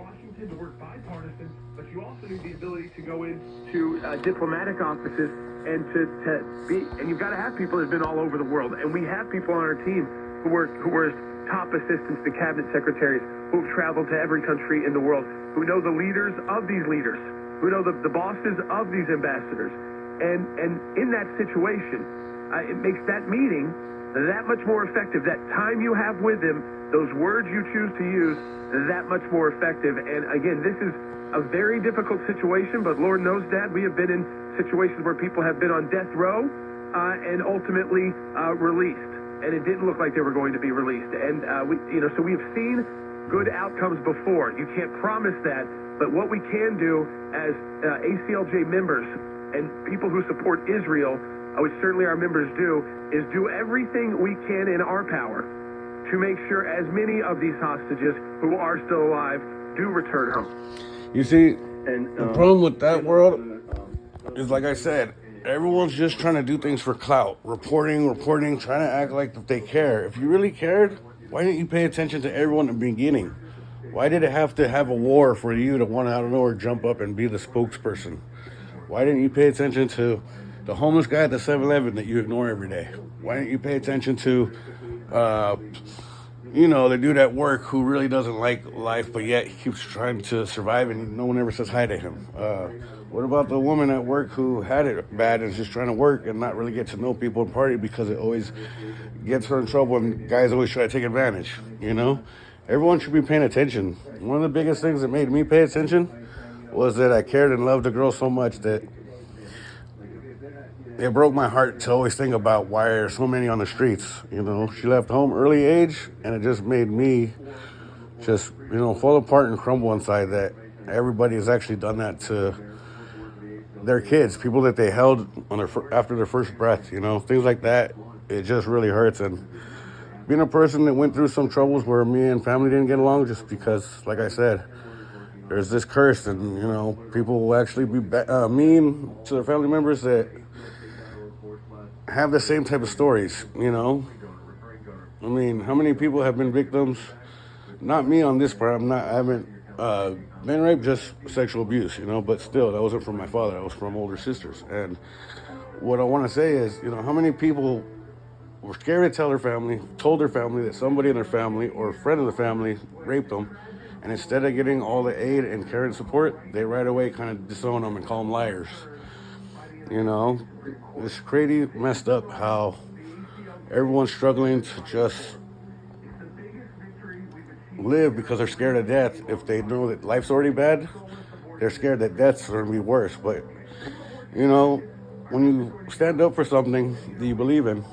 Washington to work bipartisan, but you also need the ability to go into diplomatic offices and to be, and you've got to have people that have been all over the world. And we have people on our team who were top assistants to cabinet secretaries who've traveled to every country in the world, who know the leaders of these leaders, who know the bosses of these ambassadors. And in that situation, it makes that meeting that much more effective. That time you have with them, those words you choose to use, that much more effective. And again, this is a very difficult situation, but Lord knows, Dad, we have been in situations where people have been on death row and ultimately released. And it didn't look like they were going to be released. And so we've seen good outcomes before. You can't promise that, but what we can do as ACLJ members and people who support Israel, which certainly our members do, is do everything we can in our power to make sure as many of these hostages who are still alive do return home. You see, the problem with that world is, like I said, everyone's just trying to do things for clout. Reporting, trying to act like that they care. If you really cared, why didn't you pay attention to everyone in the beginning? Why did it have to have a war for you to want to, out of nowhere, jump up and be the spokesperson? Why didn't you pay attention to the homeless guy at the 7-Eleven that you ignore every day? Why didn't you pay attention to, the dude at work who really doesn't like life, but yet he keeps trying to survive and no one ever says hi to him? What about the woman at work who had it bad and is just trying to work and not really get to know people and party because it always gets her in trouble and guys always try to take advantage, Everyone should be paying attention. One of the biggest things that made me pay attention was that I cared and loved a girl so much that it broke my heart to always think about why there are so many on the streets. She left home early age, and it just made me just, fall apart and crumble inside that everybody has actually done that to their kids, people that they held on after their first breath, things like that. It just really hurts. And being a person that went through some troubles where me and family didn't get along just because, like I said, there's this curse and, people will actually be mean to their family members that have the same type of stories, I mean, how many people have been victims? Not me on this part. I haven't been raped, just sexual abuse, but still, that wasn't from my father. That was from older sisters. And what I want to say is, how many people were scared to tell their family, told their family that somebody in their family or a friend of the family raped them, and instead of getting all the aid and care and support, they right away kind of disown them and call them liars. It's crazy messed up how everyone's struggling to just live because they're scared of death. If they know that life's already bad, they're scared that death's going to be worse. But, when you stand up for something that you believe in,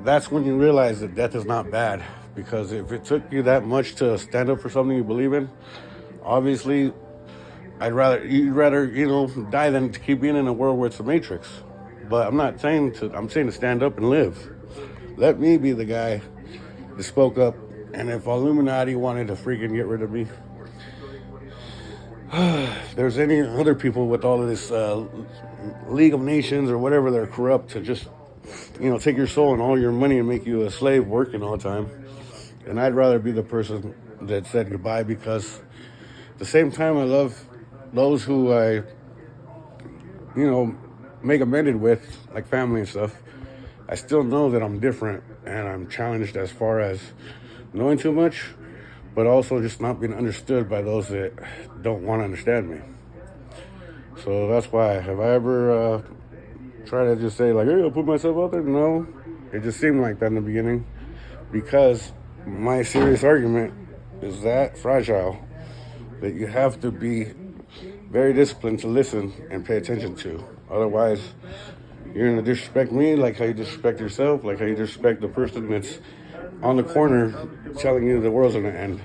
that's when you realize that death is not bad. Because if it took you that much to stand up for something you believe in, obviously, you'd rather, die than to keep being in a world where it's a matrix. But I'm saying to stand up and live. Let me be the guy that spoke up. And if Illuminati wanted to freaking get rid of me, if there's any other people with all of this League of Nations or whatever that are corrupt to just, take your soul and all your money and make you a slave working all the time, and I'd rather be the person that said goodbye, because at the same time I love those who I, make amended with, like family and stuff. I still know that I'm different and I'm challenged as far as knowing too much, but also just not being understood by those that don't want to understand me. So that's why, have I ever tried to just say, like, hey, I'll put myself out there? No. It just seemed like that in the beginning, because my serious argument is that fragile that you have to be very disciplined to listen and pay attention to. Otherwise, you're going to disrespect me like how you disrespect yourself, like how you disrespect the person that's on the corner telling you the world's going to end.